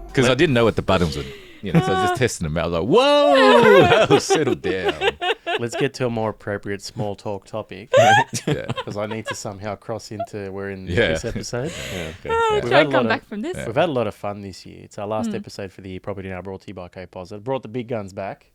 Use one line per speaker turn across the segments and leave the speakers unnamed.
Because I didn't know what the buttons would, so I was just testing them out. I was like, whoa, settle down.
Let's get to a more appropriate small talk topic.
Yeah.
Because I need to somehow cross into we're in this episode.
Try and come back from this.
We've had a lot of fun this year. It's our last episode for the year, probably now brought to you by Co-Posit. Brought the big guns back.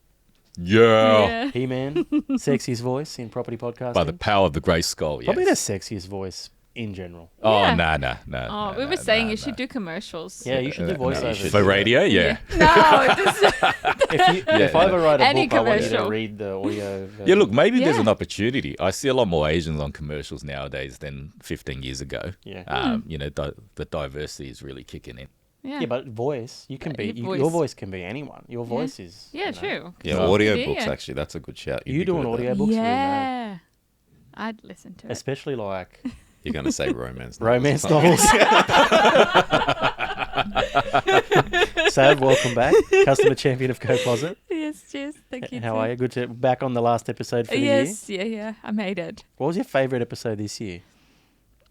Yeah.
He-Man, sexiest voice in property podcasting.
By the power of the grey skull, yes.
Probably the sexiest voice in general.
Oh,
Yeah.
no.
We were saying you should do commercials.
Yeah, you should do voiceovers.
For radio, yeah.
No, just
If I ever write a
Any
book, I want you to
commercial.
read the audio version.
Yeah, look, maybe there's
Yeah.
an opportunity. I see a lot more Asians on commercials nowadays than 15 years ago.
Yeah.
The diversity is really kicking in.
Yeah, but voice, you can be,
Your
your
voice.
voice can be anyone. Your voice is...
Yeah, true.
Yeah,
Oh.
audiobooks,
Yeah.
actually. That's a good shout. You'd
You
be
doing
good at that.
audiobooks?
Yeah. I'd listen to it.
Especially like
You're going to say romance novels.
romance
or something.
novels. Sav, welcome back. Customer champion of Co-Posit.
Yes, cheers. Thank you.
How are you? Good to back on the last episode for the year.
Yes, yeah. I made it.
What was your favourite episode this year?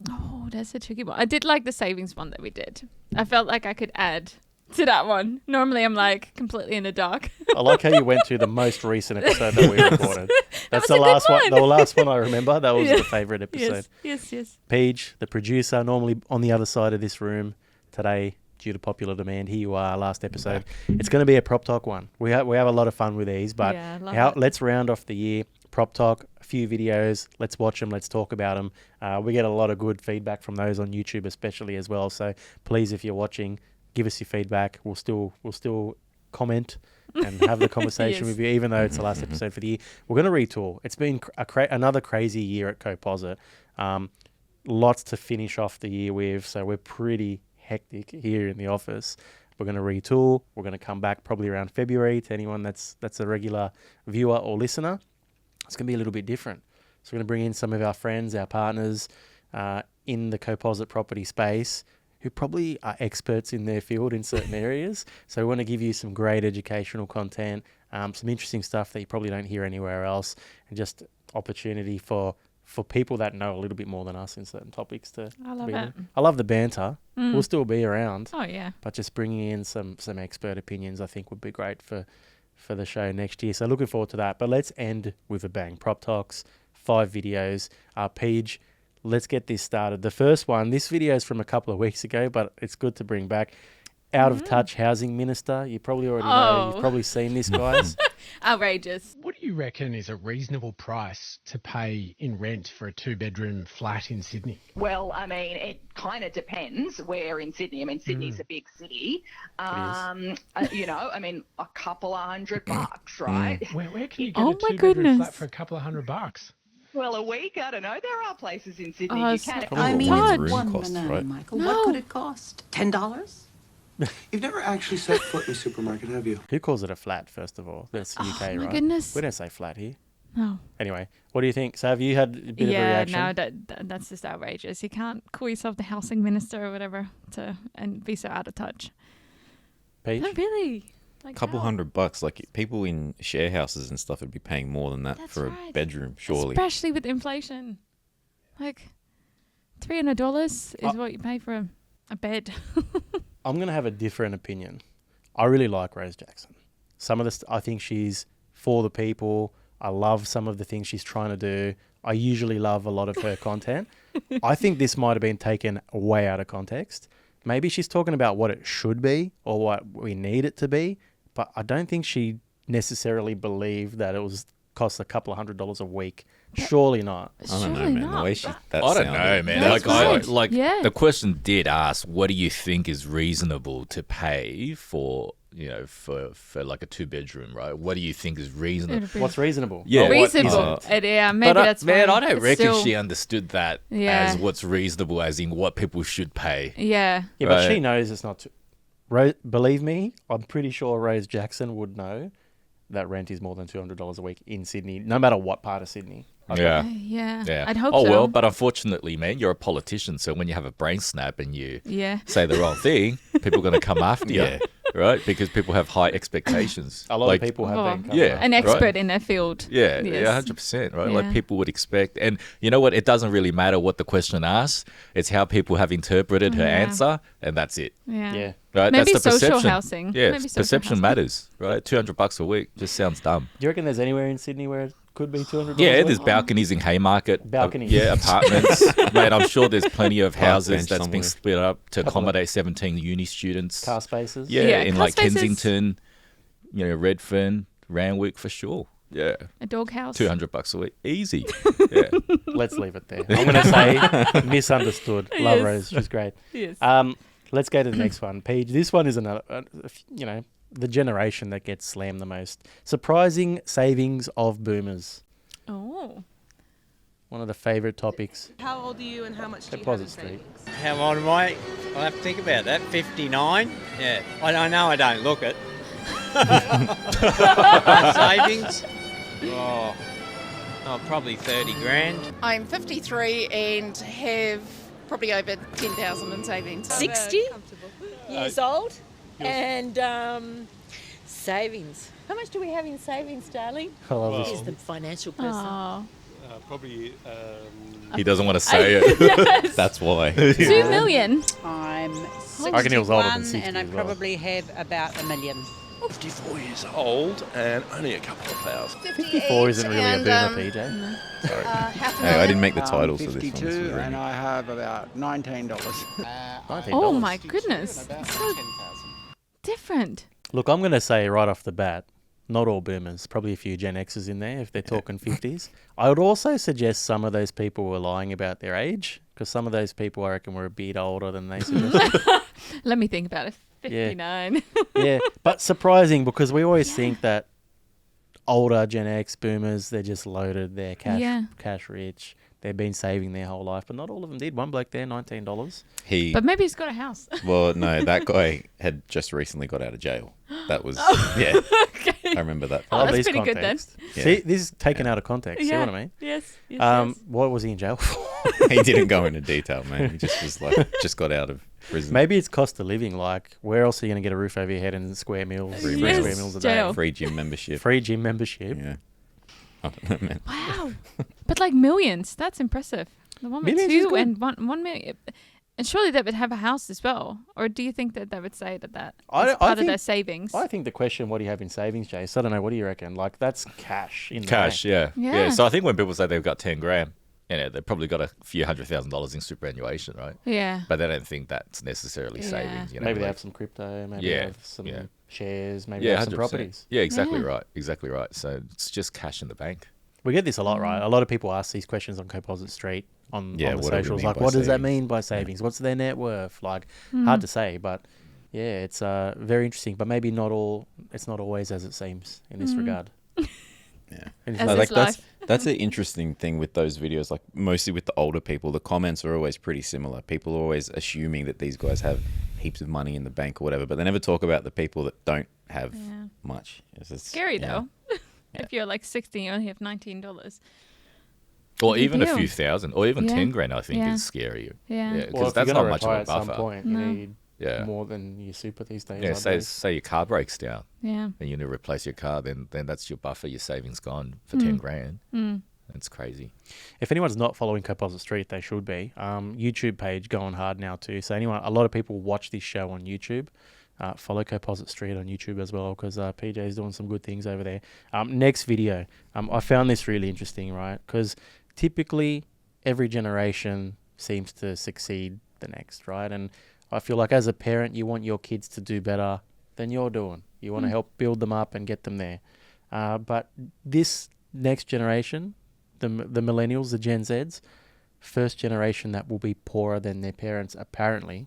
Oh, that's a tricky one. I did like the savings one that we did. I felt like I could add to that one. Normally I'm like completely in the dark.
I like how you went to the most recent episode that we recorded. That's
was
the
a good
last one.
one.
The last one I remember. That was
Yeah.
the favourite episode.
Yes.
Paige, the producer, normally on the other side of this room today, due to popular demand. Here you are, last episode. It's going to be a prop talk one. We have a lot of fun with these, but
Yeah, I love it.
let's round off the year. Prop talk, a few videos. Let's watch them. Let's talk about them. We get a lot of good feedback from those on YouTube, especially as well. So please, if you're watching, give us your feedback. We'll still comment and have the conversation
Yes.
with you, even though it's the last episode for the year. We're going to retool. It's been another crazy year at Co-Posit. Lots to finish off the year with, so we're pretty hectic here in the office. We're going to retool. We're going to come back probably around February to anyone that's a regular viewer or listener. It's going to be a little bit different. So we're going to bring in some of our friends, our partners in the Co-Posit property space who probably are experts in their field in certain areas. So we want to give you some great educational content, some interesting stuff that you probably don't hear anywhere else, and just opportunity for people that know a little bit more than us in certain topics to
I love
be
it.
there. I love the banter. We'll still be around,
Oh yeah.
but just bringing in some expert opinions I think would be great for the show next year. So looking forward to that. But let's end with a bang. Prop Talks, 5 videos. Paige, let's get this started. The first one, this video is from a couple of weeks ago, but it's good to bring back. Out of touch housing minister. You probably already know. You've probably seen this, guys.
Outrageous.
What do you reckon is a reasonable price to pay in rent for a 2-bedroom flat in Sydney?
Well, I mean, it kind of depends where in Sydney. I mean, Sydney's a big city. I mean, a couple of $100, right?
Where can you get
Oh
a
my
2-bedroom
goodness.
flat for a couple of $100?
Well, a week, I don't know. There are places in Sydney
Oh,
you
it's
can.
not-
I mean,
Touch.
it's one
Costs,
banana,
right?
Michael.
No.
What could it cost? $10?
You've never actually set foot in a supermarket, have you?
Who calls it a flat, first of all? That's UK,
my
right?
goodness.
We don't say flat here.
No.
Anyway, what do you think? So have you had a bit of a
Yeah,
reaction?
no, that's just outrageous. You can't call yourself the housing minister or whatever and be so out of touch.
Paige?
No, really. Like,
A couple
how?
$100. Like people in share houses and stuff would be paying more than that
That's
for
right.
a bedroom, surely.
Especially with inflation. Like, $300 is what you pay for a bed.
I'm going to have a different opinion. I really like Rose Jackson. Some of the I think she's for the people. I love some of the things she's trying to do. I usually love a lot of her content. I think this might have been taken way out of context. Maybe she's talking about what it should be or what we need it to be, but I don't think she necessarily believed that it was cost a couple of $100 a week. Surely not.
I don't know,
Surely
man.
not.
The way she, that
I don't know,
sounded-
man.
That's right. Yeah.
The question did ask, what do you think is reasonable to pay for, for like a 2-bedroom, right? What do you think is reasonable?
What's reasonable?
Yeah.
Not what
Reasonable.
isn't.
Yeah, maybe
But
that's
man,
why
I don't
it's
reckon
still-
she understood that
Yeah.
as what's reasonable, as in what people should pay.
Yeah.
Yeah, but she
Right.
knows it's not. Believe me, I'm pretty sure Rose Jackson would know that rent is more than $200 a week in Sydney, no matter what part of Sydney.
Yeah.
Yeah.
Yeah.
I'd hope
oh,
so.
well, but unfortunately, man, you're a politician. So when you have a brain snap and you
Yeah.
say the wrong thing, people are going to come after you.
Yeah.
right? Because people have high expectations.
A lot
Like,
of people have
Oh,
been coming
yeah.
up.
An
Right.
expert in their field.
Yeah,
Yes.
yeah, 100%, right? Like
Yeah.
people would expect. And you know what? It doesn't really matter what the question asks. It's how people have interpreted her
Yeah.
answer, and that's it.
Yeah.
Yeah.
Right?
Maybe
that's the
social
perception.
housing.
Yeah,
Maybe social
perception
housing.
matters, right? $200 a week just sounds dumb.
Do you reckon there's anywhere in Sydney where it could be $200?
Yeah,
a
there's
week?
balconies in Haymarket.
Balconies.
Yeah, apartments. Mate, I'm sure there's plenty of houses
bench
that's been
somewhere.
split up to
Couple of
accommodate 17 uni students.
Car spaces.
Yeah,
Yeah,
in
car
like
spaces.
Kensington, Redfern, Randwick for sure. Yeah,
A doghouse.
$200 a week, easy. Yeah,
Let's leave it there. I'm going to say misunderstood. Love
Yes.
Rose. She's great.
Yes.
Let's go to the next one. Paige, this one is another, the generation that gets slammed the most. Surprising savings of boomers.
Oh.
One of the favourite topics.
How old are you and how much do you have
Deposit
in
Street.
savings?
How old am I? I'll have to think about that. 59? Yeah. I know I don't look it. Savings? Oh, probably 30 grand.
I'm 53 and have probably over 10,000 in savings.
60
years old and savings. How much do we have in savings, darling?
I love this.
He's the financial person.
Oh.
Probably.
he doesn't want to say it.
That's why.
2 million.
I'm
I reckon he was older than
61
60
and I
as well.
probably have about $1 million.
54 years old and only a couple of thousand.
54 isn't really a boomer, PJ.
Hey, I didn't make the title, so this one's
52
really-
and I have about $19.
Oh my goodness. It's so different.
Look, I'm going to say right off the bat, not all boomers, probably a few Gen Xers in there if they're talking 50s. I would also suggest some of those people were lying about their age, because some of those people I reckon were a bit older than they suggested.
Let me think about it. 59.
Yeah, but surprising because we always think that older Gen X boomers, they're just loaded, they're cash rich, they've been saving their whole life, but not all of them did. One bloke there, $19.
He,
But maybe he's got a house.
well, no, that guy had just recently got out of jail. That was, yeah. I remember that.
Oh,
Love
that's
these
pretty good then.
contexts.
Yeah.
See, this is taken out of context. See what I mean?
Yes. yes.
What was he in jail for?
He didn't go into detail, man. He just was like, just got out of prison.
Maybe it's cost of living. Like, where else are you going to get a roof over your head and square meals?
Free
Three
meals.
square meals a
Jail.
day.
Free gym membership.
Free gym membership.
Yeah. I don't know, man.
Wow. But like millions. That's impressive. The one with
Millions is
2
good.
and 1 million. And surely they would have a house as well. Or do you think that they would say that
I
is part of
think-
their savings?
I think the question, what do you have in savings, Jace? I don't know. What do you reckon? Like, that's cash in the
Cash,
bank.
yeah. So I think when people say they've got 10 grand, they've probably got a few $100,000 in superannuation, right?
Yeah.
But they don't think that's necessarily
Yeah.
savings. You know,
Maybe they
like-
have some crypto. Maybe
Yeah,
they have some
yeah.
shares. Maybe they
yeah,
have some
100%.
properties.
Yeah, exactly
Yeah.
right. Exactly right. So it's just cash in the bank.
We get this a lot, right? A lot of people ask these questions on Composite Street on
Yeah,
the
what do we
socials.
mean
Like,
by
what does that
savings?
mean by savings? What's their net worth? Like, hard to say, but yeah, it's very interesting. But maybe not all. It's not always as it seems in this regard.
Yeah.
In this
As
No,
regard.
is
like
life.
that's an interesting thing with those videos. Like mostly with the older people, the comments are always pretty similar. People are always assuming that these guys have heaps of money in the bank or whatever, but they never talk about the people that don't have
Yeah.
much. It's
Scary
yeah.
though. If you're like 60, you only have $19.
Or
Big
even a
deal.
few thousand, or even
Yeah.
10 grand, I think
Yeah.
is scary.
Yeah.
Yeah, because
Well, if
that's
you're
not
gonna
much of
retire
a
at some
buffer.
point,
No.
you need
Yeah.
more than your super these days.
Yeah,
I believe.
say your car breaks down
Yeah.
and you need to replace your car, then that's your buffer, your savings gone for 10 grand.
Mm.
That's crazy.
If anyone's not following Composite Street, they should be. YouTube page going hard now too. So a lot of people watch this show on YouTube. Follow Composite Street on YouTube as well, because PJ is doing some good things over there. Next video, I found this really interesting, right? Because typically every generation seems to succeed the next, right? And I feel like as a parent, you want your kids to do better than you're doing. You want to help build them up and get them there. But this next generation, the millennials, the Gen Zs, first generation that will be poorer than their parents, apparently.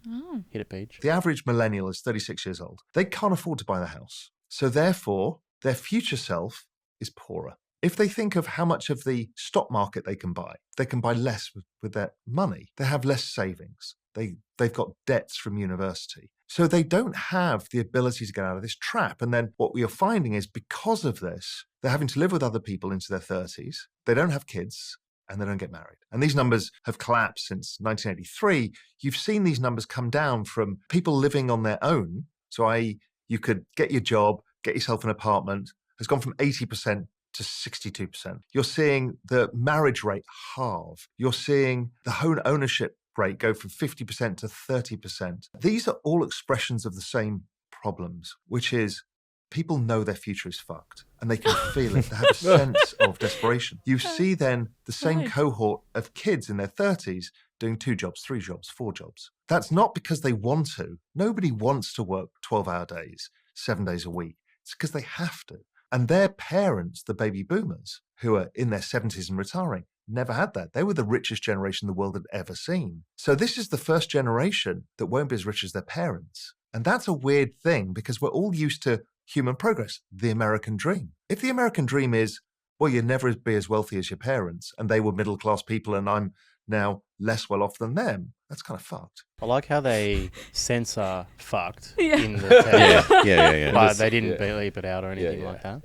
Oh.
Hit it, Paige.
The average millennial is 36 years old. They can't afford to buy the house. So therefore, their future self is poorer. If they think of how much of the stock market they can buy less with their money. They have less savings. They've got debts from university. So they don't have the ability to get out of this trap. And then what we are finding is because of this, they're having to live with other people into their 30s. They don't have kids and they don't get married. And these numbers have collapsed since 1983. You've seen these numbers come down from people living on their own So you could get your job, get yourself an apartment, has gone from 80% to 62%. You're seeing the marriage rate halve. You're seeing the home ownership rate go from 50% to 30%. These are all expressions of the same problems, which is people know their future is fucked and they can feel it. They have a sense of desperation. You see then the same cohort of kids in their 30s doing 2 jobs, 3 jobs, 4 jobs. That's not because they want to. Nobody wants to work 12-hour days, 7 days a week. It's because they have to. And their parents, the baby boomers, who are in their 70s and retiring, never had that. They were the richest generation the world had ever seen. So this is the first generation that won't be as rich as their parents. And that's a weird thing because we're all used to human progress, the American dream. If the American dream is, well, you'll never be as wealthy as your parents, and they were middle-class people, and I'm now less well off than them, that's kind of fucked.
I like how they censor fucked
Yeah.
in the text.
Yeah.
But they didn't bleep it out or anything like that.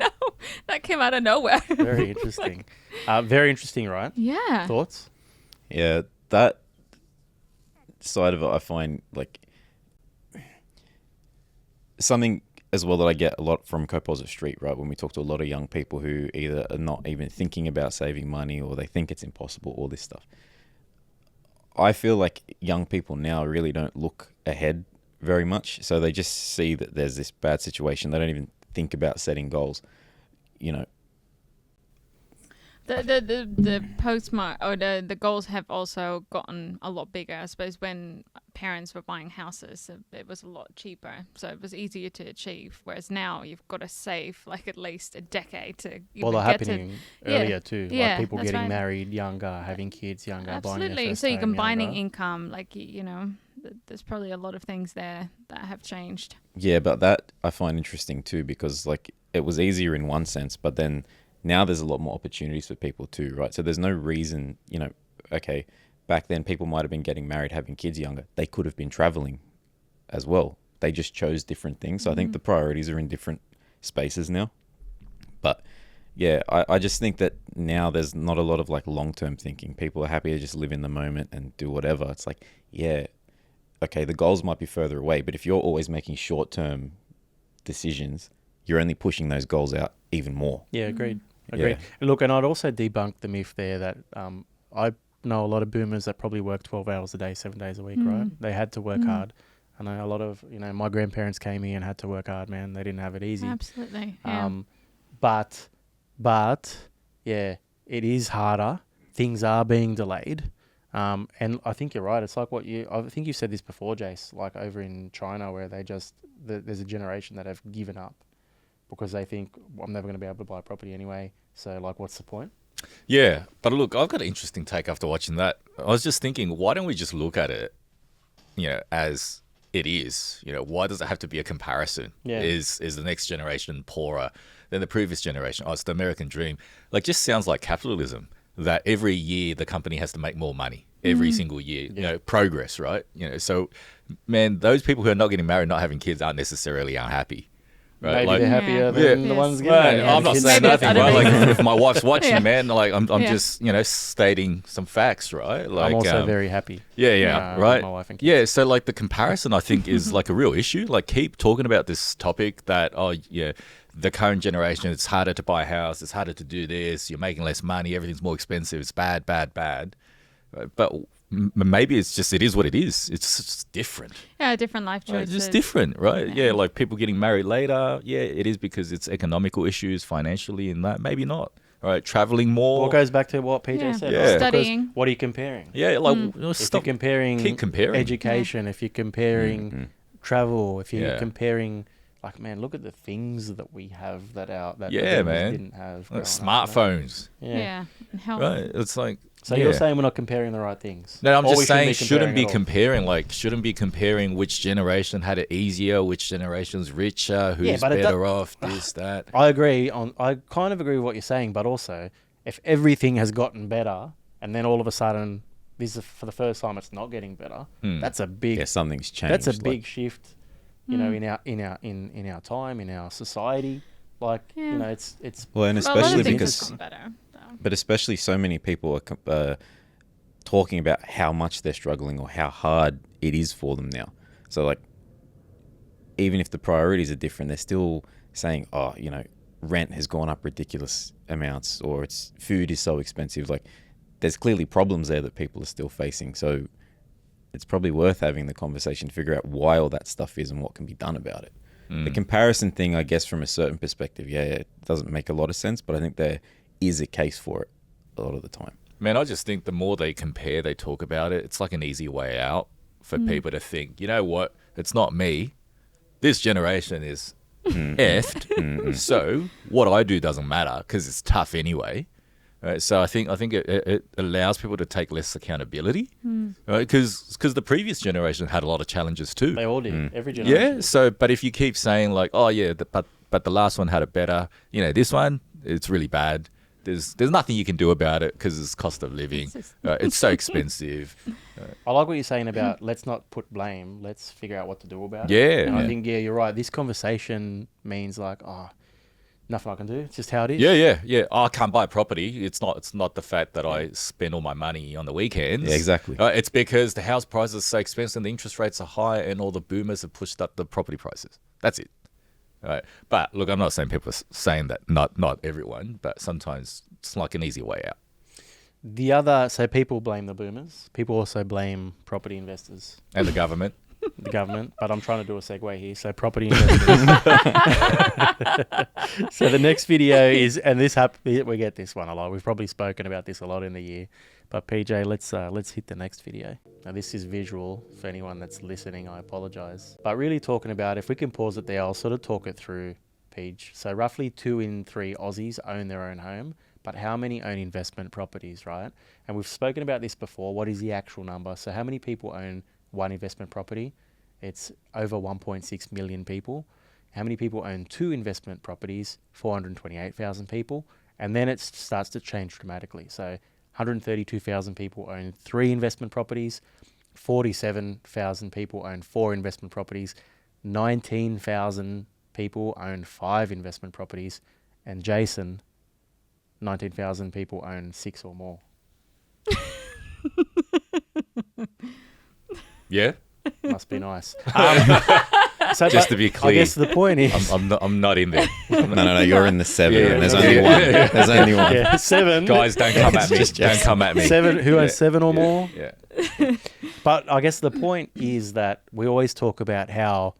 No, that came out of nowhere.
Very interesting. Very interesting, right?
Yeah.
Thoughts?
Yeah, that side of it I find like something as well that I get a lot from Composite Street, right? When we talk to a lot of young people who either are not even thinking about saving money or they think it's impossible, all this stuff. I feel like young people now really don't look ahead very much. So they just see that there's this bad situation. They don't even think about setting goals. You know,
The postmark or the goals have also gotten a lot bigger. I suppose when parents were buying houses, it was a lot cheaper, so it was easier to achieve. Whereas now you've got to save like at least a decade to even
Well, they're
get
happening
to,
earlier too.
Yeah,
like people
that's
getting
right.
married younger, having kids younger, buying their
Absolutely.
first
So you're
home
combining
younger.
income, like you know, there's probably a lot of things there that have changed.
yeah, but that I find interesting too because like it was easier in one sense, but then now there's a lot more opportunities for people too, right? So there's no reason, you know, okay, back then people might have been getting married, having kids younger. They could have been traveling as well. They just chose different things. So I think the priorities are in different spaces now. But yeah, I just think that now there's not a lot of like long-term thinking. People are happy to just live in the moment and do whatever. It's like, yeah, okay, the goals might be further away, but if you're always making short-term decisions, you're only pushing those goals out even more.
Yeah, agreed.
Yeah.
Agreed. Look, and I'd also debunk the myth there that I know a lot of boomers that probably work 12 hours a day, 7 days a week, right? They had to work hard. I know a lot of, my grandparents came here and had to work hard, man. They didn't have it easy.
Absolutely. Yeah.
But yeah, it is harder. Things are being delayed. And I think you're right. It's like I think you said this before, Jace, like over in China where they there's a generation that have given up because they think, well, I'm never going to be able to buy a property anyway. So like, what's the point?
Yeah, but look, I've got an interesting take after watching that. I was just thinking, why don't we just look at it, as it is? Why does it have to be a comparison?
Yeah.
Is the next generation poorer than the previous generation? Oh, it's the American dream. Like, just sounds like capitalism. That every year the company has to make more money every single year. Progress, right? So, man, those people who are not getting married, not having kids, aren't necessarily unhappy. Right?
Maybe they're happier than the ones getting
Right.
married.
I'm not saying
Maybe
nothing,
it's
right?
other
Like if my wife's watching,
Yeah.
man, like I'm
Yeah.
just stating some facts, right? Like
I'm also very happy.
yeah,
with
right.
my wife and kids.
Yeah, so like the comparison, I think, is like a real issue. Like keep talking about this topic that the current generation, it's harder to buy a house, it's harder to do this, you're making less money, everything's more expensive, it's bad. But maybe it is what it is. It's just different.
Yeah, different life
Right,
choices.
just different, right? Yeah, like people getting married later. Yeah, it is because it's economical issues financially and that. Maybe not. Right, traveling more.
Well, it goes back to what PJ
Yeah.
said.
Yeah.
right? Because
Studying.
what are you comparing?
Yeah, like
If you're
stop.
comparing,
keep comparing.
education, if you're comparing travel, if you're
Yeah.
comparing, like, man, look at the things that we have that the
Yeah,
boomers
man.
didn't have.
Like
growing up,
smartphones,
Yeah. And health.
right? It's like
So you're saying we're not comparing the right things?
No, I'm
Or we
just saying
shouldn't be comparing at all?
shouldn't be comparing which generation had it easier, which generation's richer, who's
but it
better off, this, that.
I kind of agree with what you're saying, but also if everything has gotten better and then all of a sudden this is for the first time it's not getting better, that's a big
something's changed.
That's a
like-
big shift, in our time, in our society. Like it's
Well, and
Well, a lot
especially
of things
because,
have gotten better, though.
but especially so many people are talking about how much they're struggling or how hard it is for them now. So like, even if the priorities are different, they're still saying, oh, you know, rent has gone up ridiculous amounts, or it's food is so expensive. Like, there's clearly problems there that people are still facing. So it's probably worth having the conversation to figure out why all that stuff is and what can be done about it. The comparison thing, I guess, from a certain perspective, it doesn't make a lot of sense, but I think there is a case for it a lot of the time.
Man, I just think the more they compare, they talk about it, it's like an easy way out for people to think, you know what, it's not me. This generation is effed. So what I do doesn't matter because it's tough anyway. Right? So I think it allows people to take less accountability, right? Because the previous generation had a lot of challenges too.
They all did. Every generation.
Yeah. So, but if you keep saying like, oh yeah, but the last one had it better. You know, this one it's really bad. There's nothing you can do about it because it's cost of living. It's so expensive.
I like what you're saying about let's not put blame. Let's figure out what to do about it.
Yeah.
And I think, you're right. This conversation means like, nothing I can do. It's just how it is.
Yeah. I can't buy a property. It's not the fact that I spend all my money on the weekends.
Yeah, exactly.
It's because the house prices are so expensive and the interest rates are high and all the boomers have pushed up the property prices. That's it. Right. But look, I'm not saying people are saying that, not everyone, but sometimes it's like an easy way out.
So people blame the boomers. People also blame property investors.
And the government.
But I'm trying to do a segue here. So property investors. So the next video is, and we get this one a lot. We've probably spoken about this a lot in the year. But PJ, let's hit the next video. Now this is visual for anyone that's listening. I apologize. But really talking about, if we can pause it there, I'll sort of talk it through, Page. So roughly 2 in 3 Aussies own their own home. But how many own investment properties, right? And we've spoken about this before. What is the actual number? So how many people own one investment property? It's over 1.6 million people. How many people own 2 investment properties? 428,000 people. And then it starts to change dramatically. So 132,000 people own 3 investment properties. 47,000 people own 4 investment properties. 19,000 people own 5 investment properties. And Jason, 19,000 people own 6 or more.
Yeah.
Must be nice.
So just to be clear,
I guess the point is,
I'm not in there.
No, you're in the 7. And there's only one. There's only one.
Yeah, 7
guys. Don't come at me. Don't come at me.
7 who owns 7 or more.
Yeah.
But I guess the point is that we always talk about how,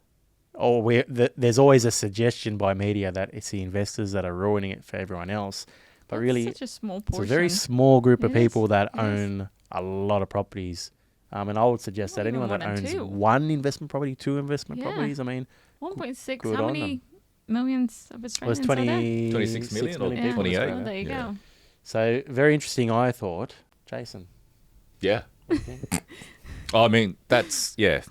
there's always a suggestion by media that it's the investors that are ruining it for everyone else. But really,
such a small portion.
It's a very small group of people that own a lot of properties. And I would suggest that anyone that owns 1 investment property, 2 investment properties, I mean,
1.6. How many millions of Australians
are there?
26 million or 28.
Well, there you go.
So very interesting, I thought. Jason.
Yeah. I mean, that's quite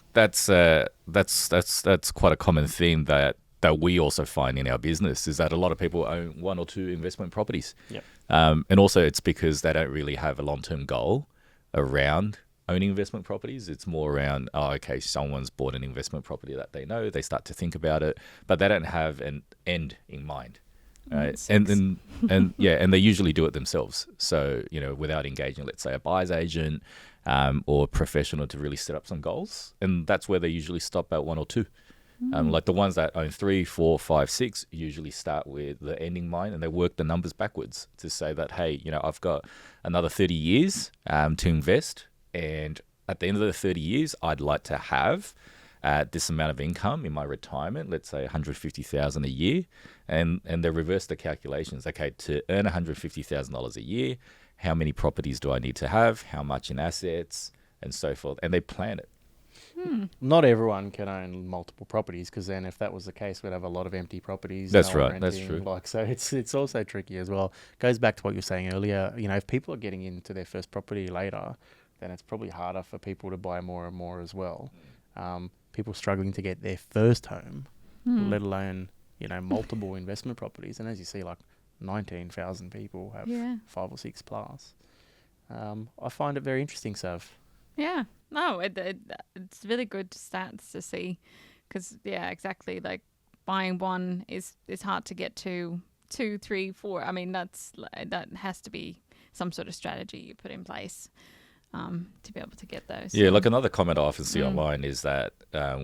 a common theme that we also find in our business, is that a lot of people own 1 or 2 investment properties.
Yep.
And also it's because they don't really have a long-term goal around owning investment properties. It's more around, someone's bought an investment property that they know, they start to think about it, but they don't have an end in mind. Right? And they usually do it themselves. So, without engaging, let's say, a buyer's agent or a professional to really set up some goals. And that's where they usually stop at 1 or 2. Like the ones that own 3, 4, 5, 6 usually start with the end in mind, and they work the numbers backwards to say that, hey, I've got another 30 years to invest. And at the end of the 30 years, I'd like to have this amount of income in my retirement, let's say $150,000 a year. And they reverse the calculations. Okay, to earn $150,000 a year, how many properties do I need to have? How much in assets? And so forth. And they plan it.
Not everyone can own multiple properties, because then if that was the case, we'd have a lot of empty properties.
That's right. That's true.
So it's also tricky as well. Goes back to what you were saying earlier. If people are getting into their first property later, then it's probably harder for people to buy more and more as well. People struggling to get their first home, let alone, multiple investment properties. And as you see, like 19,000 people have 5 or 6 plus. I find it very interesting, Sav.
Yeah. No, it's really good stats to see, because, exactly, like buying one is hard to get to 2, 3, 4. I mean, that has to be some sort of strategy you put in place. to be able to get those.
Yeah, like another comment I often see online is that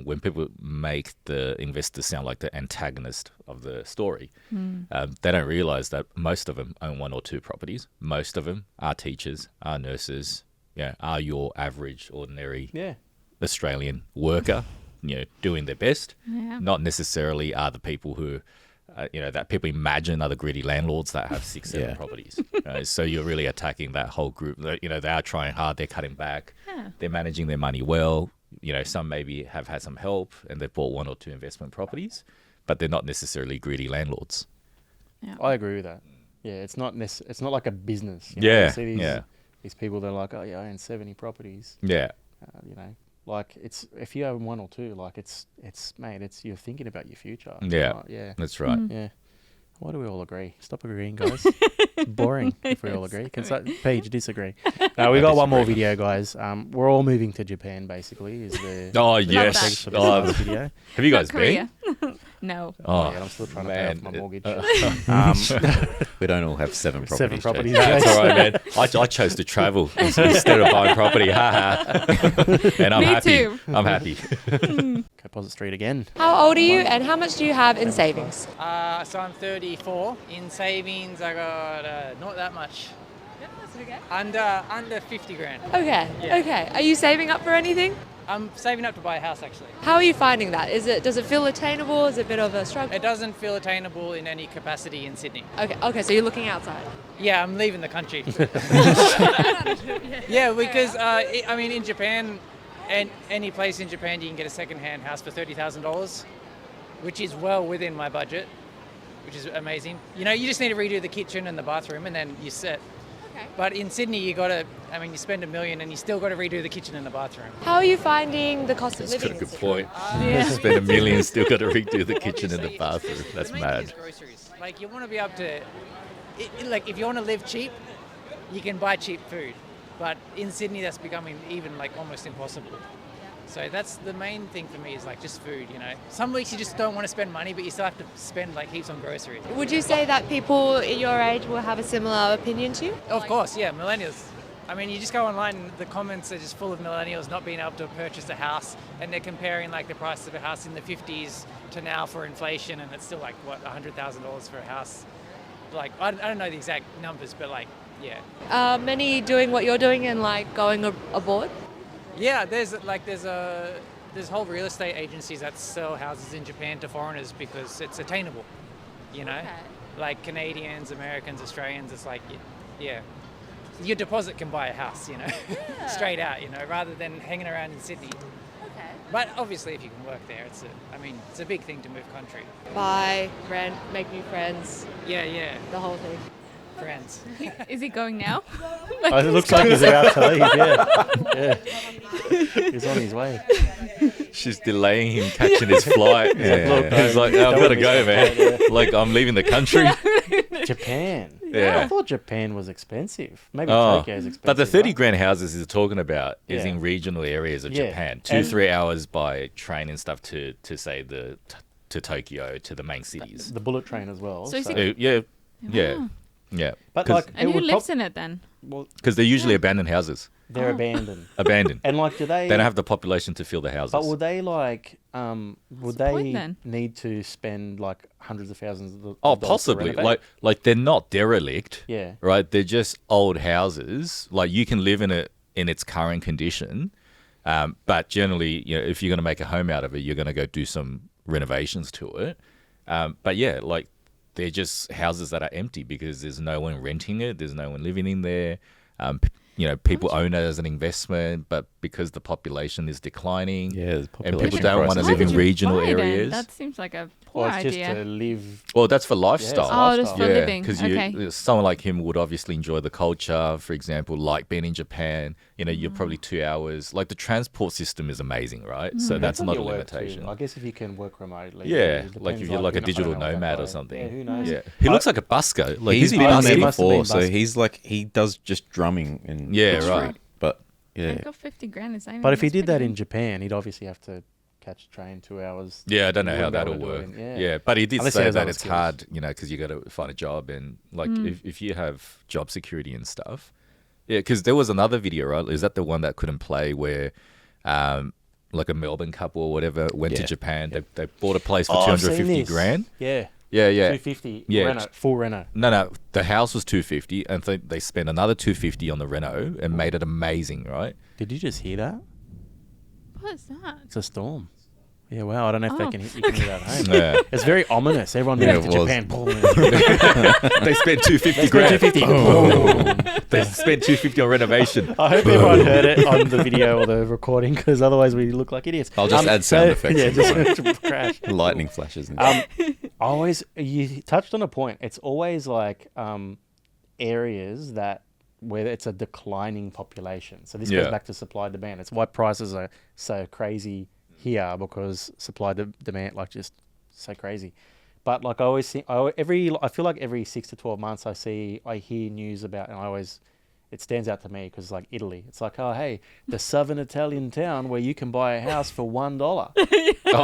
when people make the investors sound like the antagonist of the story, they don't realize that most of them own 1 or 2 properties. Most of them are teachers, are nurses, are your average, ordinary Australian worker, doing their best.
Yeah.
Not necessarily are the people who, that people imagine are the greedy landlords that have 6, 7 properties. So you're really attacking that whole group. They are trying hard. They're cutting back.
Yeah.
They're managing their money well. Some maybe have had some help and they've bought 1 or 2 investment properties, but they're not necessarily greedy landlords.
Yeah.
I agree with that. Yeah, it's not it's not like a business.
Yeah,
You see
yeah.
These people, they're like, oh yeah, I own 70 properties.
Yeah.
Like it's if you own 1 or 2, like it's you're thinking about your future.
Yeah,
Right? Yeah,
that's right.
Yeah. Why do we all agree? Stop agreeing, guys. It's boring if we all agree. Paige, disagree. No, we got one more video, guys. We're all moving to Japan, basically. Is the
Oh, yes.
for this video.
Have you guys been?
No.
Oh, yeah, I'm still trying to pay off my mortgage.
We don't all have 7 properties.
7 properties.
That's all right, man. I chose to travel instead of buying property. And I'm
Me
happy.
too.
I'm happy.
Composite Street again.
How old are you and how much do you have in savings?
So I'm 34. In savings, I got not that much.
Yep, that's okay.
Under 50 grand.
Okay, okay. Are you saving up for anything?
I'm saving up to buy a house, actually.
How are you finding that? Does it feel attainable? Is it a bit of a struggle?
It doesn't feel attainable in any capacity in Sydney.
Okay, so you're looking outside.
Yeah, I'm leaving the country. Yeah, because in Japan, and any place in Japan, you can get a second-hand house for $30,000, which is well within my budget, which is amazing. You just need to redo the kitchen and the bathroom, and then you're set.
Okay.
But in Sydney, you spend $1 million, and you still got to redo the kitchen and the bathroom.
How are you finding the cost of
That's
living?
got a good point. Spend $1 million, still got to redo the kitchen and the bathroom. That's
the main thing
mad.
is groceries. Like, you want to be able to, if you want to live cheap, you can buy cheap food. But in Sydney, that's becoming even almost impossible. So that's the main thing for me is just food, Some weeks you just don't want to spend money, but you still have to spend heaps on groceries.
Would you say that people your age will have a similar opinion to you?
Of course, yeah, millennials. You just go online and the comments are just full of millennials not being able to purchase a house, and they're comparing the price of a house in the 50s to now for inflation, and it's still $100,000 for a house. I don't know the exact numbers, but yeah.
Many doing what you're doing and going abroad?
Yeah, there's whole real estate agencies that sell houses in Japan to foreigners because it's attainable,
Okay.
Like Canadians, Americans, Australians. It's yeah, your deposit can buy a house, straight out, rather than hanging around in Sydney.
Okay.
But obviously, if you can work there, it's a big thing to move country.
Buy, rent, make new friends.
Yeah,
The whole thing.
friends.
Is he going now?
It looks like he's about to leave, yeah. He's on his way.
She's delaying him catching his flight.
Look,
He's like,
no,
I've got to
don't
go,
miss
man.
the flight,
I'm leaving the country.
Japan.
Yeah.
I thought Japan was expensive. Maybe
Oh,
Tokyo is expensive.
but the 30
right?
grand houses he's talking about is
Yeah.
in regional areas of
Yeah.
Japan.
And-
2-3 hours by train and stuff to say to Tokyo, to the main cities.
The bullet train as well.
So is
so-
it-
Yeah.
But
'Cause-
And who lives in it then?
well,
Because they're usually abandoned houses.
they're abandoned.
Abandoned.
And do they?
They don't have the population to fill the houses.
But would they would
the point
they
then?
need to spend hundreds of thousands of
Oh,
dollars to
possibly.
renovate?
Like they're not derelict.
Yeah.
Right. They're just old houses. You can live in it in its current condition, but generally, if you're going to make a home out of it, you're going to go do some renovations to it. But yeah, they're just houses that are empty because there's no one renting it. There's no one living in there. People own it as an investment, but because the population is declining,
Yeah,
and people don't want to
Why
live
would
in
you
regional
buy then?
areas.
That seems like a poor
Or it's just
idea.
to live.
Well, that's for lifestyle.
Oh, just for living.
Because
Okay.
someone like him would obviously enjoy the culture. For example, like being in Japan, you're probably 2 hours. The transport system is amazing, right? So that's
Depends on
not a
your work too.
limitation.
I guess if you can work remotely.
Yeah,
it depends,
if you're like a
I don't
digital
know what that
nomad or
guy-
something.
Yeah, who knows?
Yeah, he looks like a busker.
He's
he
been
busking.
there
He must have been
before, so
busking.
he's he does just drumming in
Yeah,
Pitt
right.
Street. But yeah,
I got 50 grand in savings.
But if he
That's
did that
pretty
in
good.
Japan, he'd obviously have to catch a train 2 hours.
Yeah, I don't know
He
how
wouldn't be
that'll
able to
work.
do it,
Yeah, but he did
Unless he
say
has
that
other
it's
skills.
hard, because you got to find a job and if you have job security and stuff, Yeah, because there was another video, right? Is that the one that couldn't play where, like a Melbourne couple or whatever went to Japan? They bought a place for
I've seen
250
this.
grand.
Yeah.
Yeah.
250.
Yeah.
Reno, full reno.
No. The house was 250, and they spent another 250 on the reno and made it amazing, right?
Did you just hear that?
What is that?
It's a storm. Yeah, well, I don't know if you can hear that at home.
Yeah.
It's very ominous. Everyone moved to Japan.
They spent 250 grand.
250.
They spent 250 on renovation.
I hope everyone heard it on the video or the recording, because otherwise we look like idiots.
I'll just add sound effects.
Yeah, just crash.
Lightning flashes.
You touched on a point. It's always like areas where it's a declining population. So this goes back to supply demand. It's why prices are so crazy here, because supply demand just so crazy. But like I always think, I feel like every 6 to 12 months I hear news about, and it stands out to me because like Italy, it's like, oh hey, the southern Italian town where you can buy a house for $1.
Oh,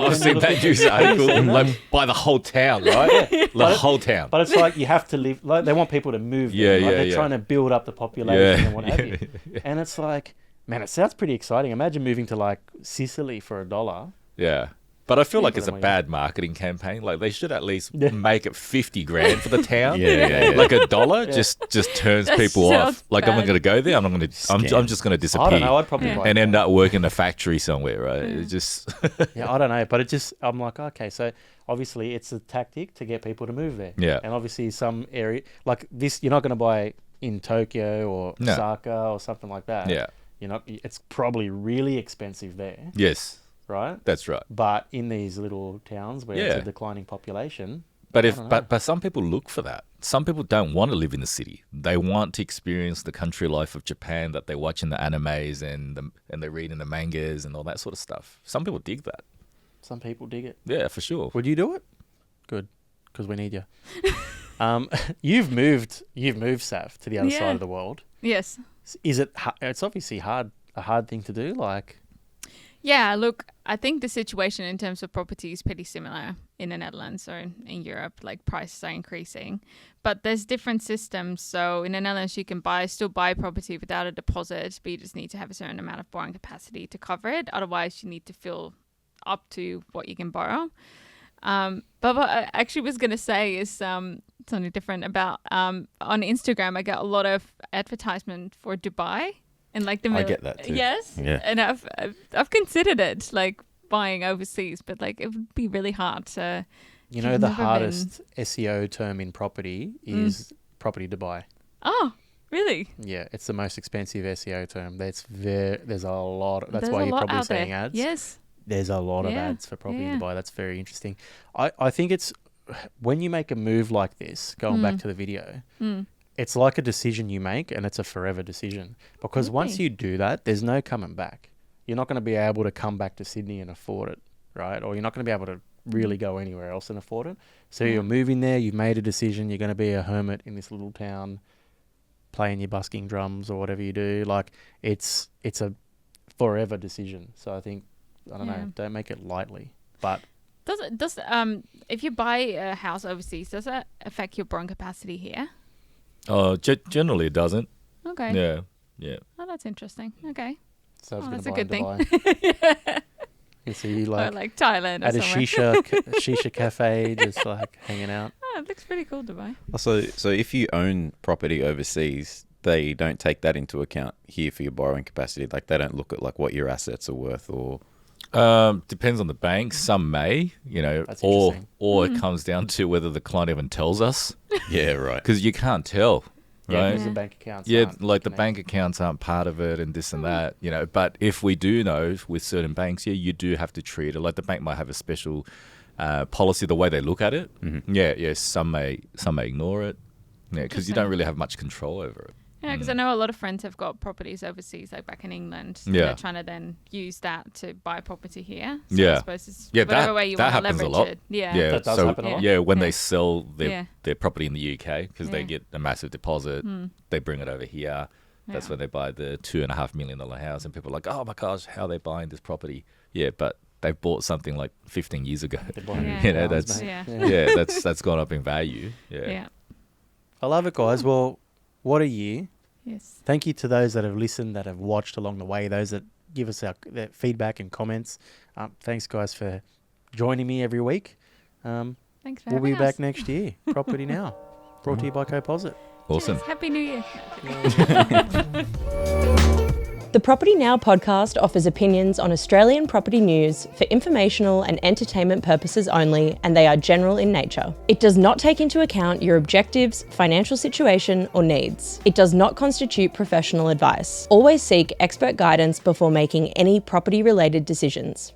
I've seen that news article. Like buy the whole town, right? The whole town.
But it's like you have to live. Like they want people to move there. They're trying to build up the population and what have you. And it's like, man, it sounds pretty exciting. Imagine moving to like Sicily for $1.
Yeah. But I feel like it's a bad marketing campaign. Like they should at least make it 50 grand for the town. Like $1 just turns people off. Like I'm not going to go there. I'm just going to disappear.
I don't know. I'd probably
and end up working in a factory somewhere, right? It just
I don't know. But I'm like, okay, so obviously it's a tactic to get people to move there.
Yeah.
And obviously some area like this, you're not going to buy in Tokyo or Osaka or something like that.
Yeah.
It's probably really expensive there.
Yes.
Right?
That's right.
But in these little towns where it's a declining population.
But some people look for that. Some people don't want to live in the city. They want to experience the country life of Japan that they watch in the animes and they read in the mangas and all that sort of stuff. Some people dig that.
Some people dig it.
Yeah, for sure.
Would you do it? Good, because we need you. You've moved, Sav, to the other side of the world.
Yes.
Is it? It's obviously a hard thing to do. Like.
Yeah, look, I think the situation in terms of property is pretty similar in the Netherlands or in Europe. Like prices are increasing, but there's different systems. So in the Netherlands, you can still buy property without a deposit, but you just need to have a certain amount of borrowing capacity to cover it. Otherwise, you need to fill up to what you can borrow. But what I actually was going to say is something different about on Instagram. I get a lot of advertisement for Dubai. And like the
I get that too.
Yes.
Yeah.
And I've considered it, like buying overseas, but like it would be really hard to.
The hardest SEO term in property is property to buy.
Oh, really?
Yeah, it's the most expensive SEO term. There's a lot. That's why you're probably seeing ads.
Yes.
There's a lot of ads for property to buy. That's very interesting. I think it's when you make a move like this. Going back to the video. It's like a decision you make, and it's a forever decision. Because once you do that, there's no coming back. You're not going to be able to come back to Sydney and afford it, right? Or you're not going to be able to really go anywhere else and afford it. So you're moving there, you've made a decision, you're going to be a hermit in this little town, playing your busking drums or whatever you do. Like, it's a forever decision. So I think, I don't know, don't make it lightly. But
does if you buy a house overseas, does that affect your borrowing capacity here?
Oh, generally it doesn't.
Okay.
Yeah.
Oh, that's interesting. Okay.
So
that's a good thing.
You see, like
Thailand or
at a
somewhere.
shisha cafe, just like hanging out.
Oh, it looks pretty cool, Dubai.
Also, so if you own property overseas, they don't take that into account here for your borrowing capacity. Like they don't look at like what your assets are worth or.
Depends on the bank. Some may,
That's
or it comes down to whether the client even tells us.
Yeah, right.
Because you can't tell, right?
Because the bank accounts.
The bank accounts aren't part of it, and this and that, But if we do know with certain banks, you do have to treat it like the bank might have a special policy the way they look at it. Mm-hmm. Some may ignore it, because you don't really have much control over it.
Yeah, because I know a lot of friends have got properties overseas, like back in England. And they're trying to then use that to buy property here. So I suppose it's whatever way you want to leverage it. Yeah,
that does happen a lot.
Yeah, when they sell their property in the UK, because they get a massive deposit, they bring it over here. That's when they buy the $2.5 million house, and people are like, "Oh my gosh, how are they buying this property?" Yeah, but they bought something like 15 years ago. That's gone up in value. Yeah.
I love it, guys. Well, what a year.
Yes.
Thank you to those that have listened, that have watched along the way, those that give us their feedback and comments. Thanks, guys, for joining me every week.
Thanks for
We'll be
having us.
back next year. Property Now, brought to you by Coposit.
Awesome.
Cheers. Happy New Year.
The Property Now podcast offers opinions on Australian property news for informational and entertainment purposes only, and they are general in nature. It does not take into account your objectives, financial situation, or needs. It does not constitute professional advice. Always seek expert guidance before making any property-related decisions.